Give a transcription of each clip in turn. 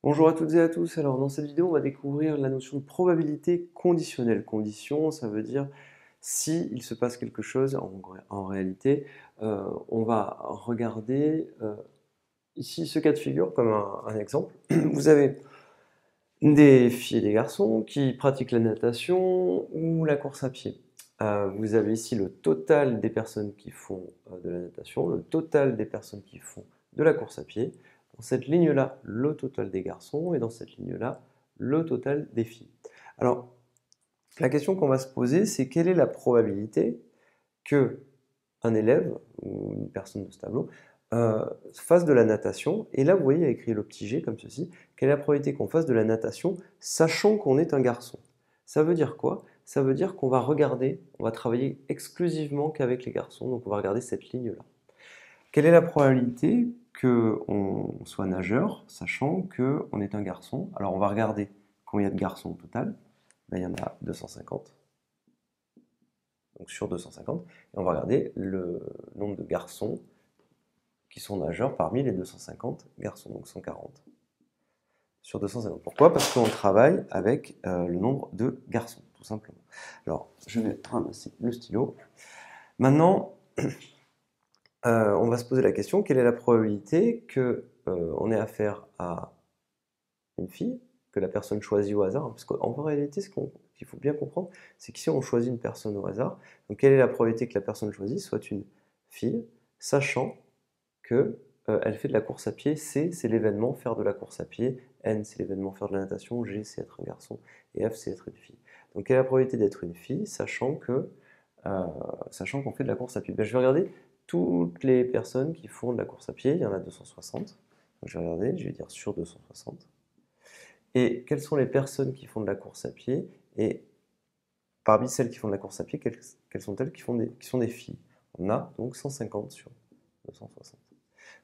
Bonjour à toutes et à tous. Alors dans cette vidéo, on va découvrir la notion de probabilité conditionnelle. Condition, ça veut dire si il se passe quelque chose en réalité. On va regarder ici ce cas de figure comme un exemple. Vous avez des filles et des garçons qui pratiquent la natation ou la course à pied. Vous avez ici le total des personnes qui font de la natation, le total des personnes qui font de la course à pied. Dans cette ligne-là, le total des garçons et dans cette ligne-là, le total des filles. Alors, la question qu'on va se poser, c'est quelle est la probabilité que un élève ou une personne de ce tableau fasse de la natation. Et là, vous voyez, il y a écrit le petit g comme ceci. Quelle est la probabilité qu'on fasse de la natation sachant qu'on est un garçon? Ça veut dire quoi? Ça veut dire qu'on va regarder, on va travailler exclusivement qu'avec les garçons. Donc, on va regarder cette ligne-là. Quelle est la probabilité qu'on soit nageur sachant qu'on est un garçon? Alors, on va regarder combien il y a de garçons au total. Là, il y en a 250. Donc sur 250, et on va regarder le nombre de garçons qui sont nageurs parmi les 250 garçons, donc 140 sur 250. Pourquoi? Parce qu'on travaille avec le nombre de garçons, tout simplement. Alors, je vais ramasser le stylo. Maintenant, on va se poser la question, quelle est la probabilité qu'on ait affaire à une fille, que la personne choisit au hasard? Parce qu'en réalité, ce qu'il faut bien comprendre, c'est qu'ici, on choisit une personne au hasard. Donc, quelle est la probabilité que la personne choisie soit une fille, sachant que elle fait de la course à pied? C, c'est l'événement faire de la course à pied. N, c'est l'événement faire de la natation. G, c'est être un garçon. Et F, c'est être une fille. Donc, quelle est la probabilité d'être une fille, sachant qu'on fait de la course à pied? Ben, je vais regarder toutes les personnes qui font de la course à pied. Il y en a 260. Donc, je vais regarder, je vais dire sur 260. Et quelles sont les personnes qui font de la course à pied? Et parmi celles qui font de la course à pied, quelles sont-elles qui sont des filles? On a donc 150 sur 260.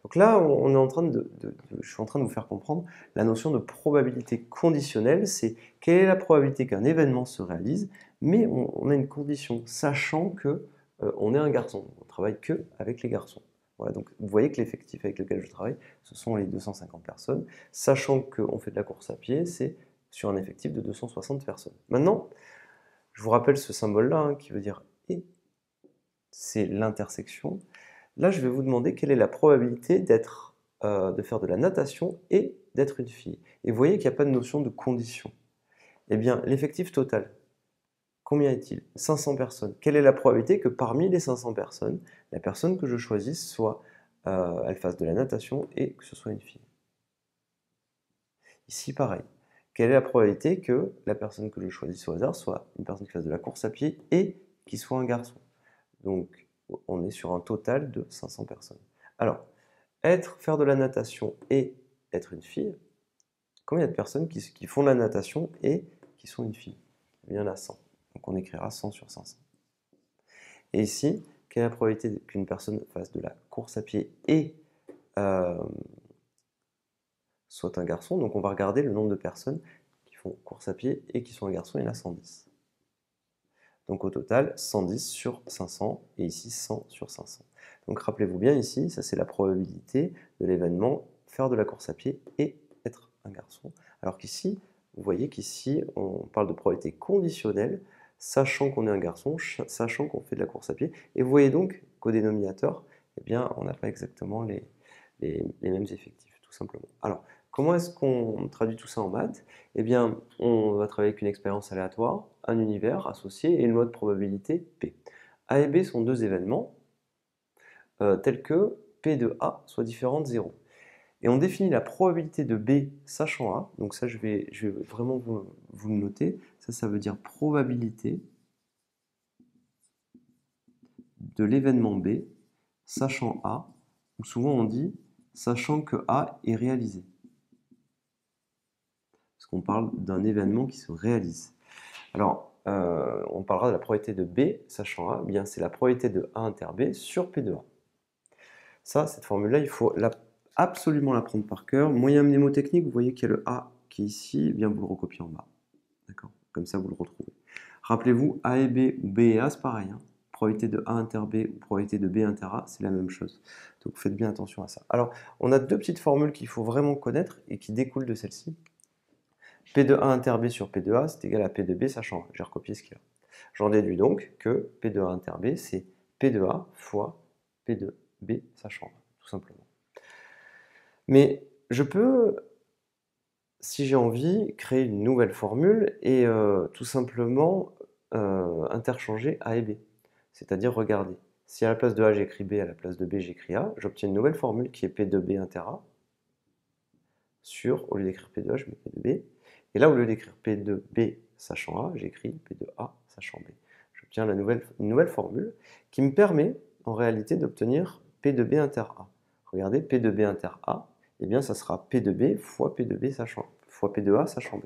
Donc là, je suis en train de vous faire comprendre la notion de probabilité conditionnelle. C'est quelle est la probabilité qu'un événement se réalise, mais on a une condition, sachant que on est un garçon. On ne travaille que avec les garçons. Voilà, donc vous voyez que l'effectif avec lequel je travaille, ce sont les 250 personnes, sachant qu'on fait de la course à pied, c'est sur un effectif de 260 personnes. Maintenant, je vous rappelle ce symbole-là qui veut dire « et », c'est l'intersection. Là, je vais vous demander quelle est la probabilité de faire de la natation et d'être une fille. Et vous voyez qu'il n'y a pas de notion de condition. Eh bien, l'effectif total, combien est-il? 500 personnes. Quelle est la probabilité que parmi les 500 personnes, la personne que je choisisse elle fasse de la natation et que ce soit une fille? Ici, pareil. Quelle est la probabilité que la personne que je choisisse au hasard soit une personne qui fasse de la course à pied et qui soit un garçon? Donc, on est sur un total de 500 personnes. Alors, faire de la natation et être une fille, combien il y a de personnes qui font de la natation et qui sont une fille? Il y en a 100. Donc, on écrira 100 sur 500. Et ici, quelle est la probabilité qu'une personne fasse de la course à pied et soit un garçon? Donc, on va regarder le nombre de personnes qui font course à pied et qui sont un garçon. Il y en a 110. Donc au total, 110 sur 500, et ici 100 sur 500. Donc rappelez-vous bien ici, ça c'est la probabilité de l'événement faire de la course à pied et être un garçon. Alors qu'ici, vous voyez qu'ici, on parle de probabilité conditionnelle, sachant qu'on est un garçon, sachant qu'on fait de la course à pied. Et vous voyez donc qu'au dénominateur, eh bien, on n'a pas exactement les mêmes effectifs, tout simplement. Alors, comment est-ce qu'on traduit tout ça en maths? Eh bien, on va travailler avec une expérience aléatoire, un univers associé et une loi de probabilité P. A et B sont deux événements tels que P de A soit différent de 0. Et on définit la probabilité de B sachant A. Donc ça, je vais vraiment vous le noter. Ça veut dire probabilité de l'événement B sachant A, ou souvent on dit sachant que A est réalisé. Parce qu'on parle d'un événement qui se réalise. Alors, on parlera de la probabilité de B sachant A, eh bien c'est la probabilité de A inter B sur P de A. Ça, cette formule-là, il faut absolument l'apprendre par cœur. Moyen mnémotechnique, vous voyez qu'il y a le A qui est ici, eh bien vous le recopiez en bas. D'accord? Comme ça, vous le retrouvez. Rappelez-vous, A et B ou B et A, c'est pareil. Hein. probabilité de A inter B ou probabilité de B inter A, c'est la même chose. Donc faites bien attention à ça. Alors, on a deux petites formules qu'il faut vraiment connaître et qui découlent de celle-ci. P de A inter B sur P de A, c'est égal à P de B, sachant, j'ai recopié ce qu'il y a. J'en déduis donc que P de A inter B, c'est P de A fois P de B, sachant, tout simplement. Mais je peux, si j'ai envie, créer une nouvelle formule et tout simplement interchanger A et B. C'est-à-dire, regardez, si à la place de A j'écris B, à la place de B j'écris A, j'obtiens une nouvelle formule qui est P de B inter A sur, au lieu d'écrire P de A, je mets P de B. Et là, au lieu d'écrire P de B sachant A, j'écris P de A sachant B. J'obtiens une nouvelle formule qui me permet en réalité d'obtenir P de B inter A. Regardez, P de B inter A, eh bien ça sera P de B fois P de B fois P de A sachant B.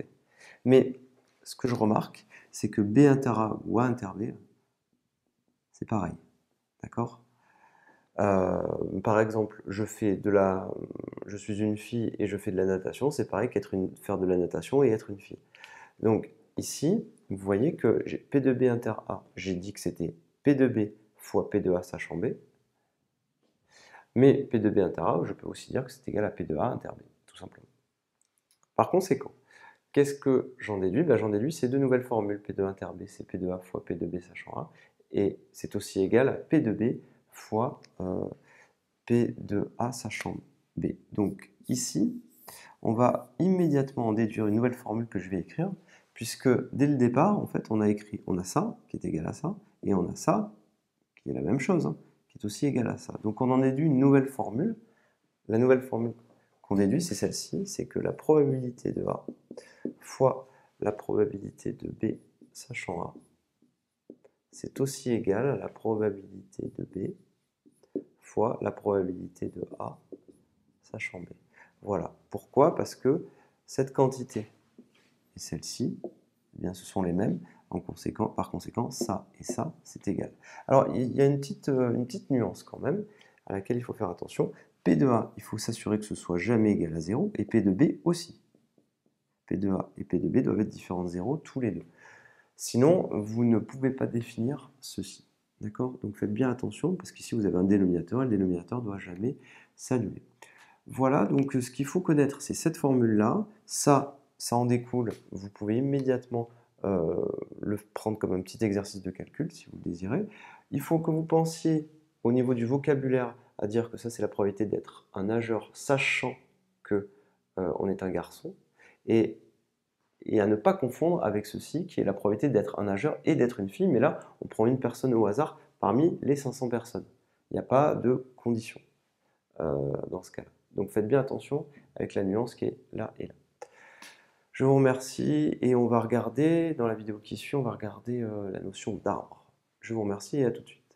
Mais ce que je remarque, c'est que B inter A ou A inter B, c'est pareil. D'accord? Par exemple, je suis une fille et je fais de la natation, c'est pareil faire de la natation et être une fille. Donc ici, vous voyez que j'ai P de B inter A, j'ai dit que c'était P de B fois P de A sachant B. Mais P de B inter A, je peux aussi dire que c'est égal à P de A inter B, tout simplement. Par conséquent, qu'est-ce que j'en déduis? J'en déduis ces deux nouvelles formules. P de A inter B, c'est P de A fois P de B sachant A. Et c'est aussi égal à P de B fois P de A sachant B. Donc ici, on va immédiatement en déduire une nouvelle formule que je vais écrire, puisque dès le départ, en fait, on a ça qui est égal à ça, et on a ça qui est la même chose, qui est aussi égal à ça. Donc on en déduit une nouvelle formule. La nouvelle formule qu'on déduit, c'est celle-ci, c'est que la probabilité de A fois la probabilité de B sachant A, c'est aussi égal à la probabilité de B fois la probabilité de A sachant B. Voilà. Pourquoi? Parce que cette quantité et celle-ci, eh bien, ce sont les mêmes. Par conséquent, ça et ça, c'est égal. Alors, il y a une petite nuance quand même à laquelle il faut faire attention. P de A, il faut s'assurer que ce soit jamais égal à 0, et P de B aussi. P de A et P de B doivent être différents de 0 tous les deux. Sinon, vous ne pouvez pas définir ceci. D'accord? Donc faites bien attention, parce qu'ici vous avez un dénominateur, et le dénominateur ne doit jamais s'annuler. Voilà, donc ce qu'il faut connaître, c'est cette formule-là. Ça en découle. Vous pouvez immédiatement le prendre comme un petit exercice de calcul, si vous le désirez. Il faut que vous pensiez, au niveau du vocabulaire, à dire que ça, c'est la probabilité d'être un nageur, sachant que on est un garçon. Et à ne pas confondre avec ceci, qui est la probabilité d'être un nageur et d'être une fille. Mais là, on prend une personne au hasard parmi les 500 personnes. Il n'y a pas de condition dans ce cas-là. Donc faites bien attention avec la nuance qui est là et là. Je vous remercie et on va regarder, dans la vidéo qui suit, on va regarder la notion d'arbre. Je vous remercie et à tout de suite.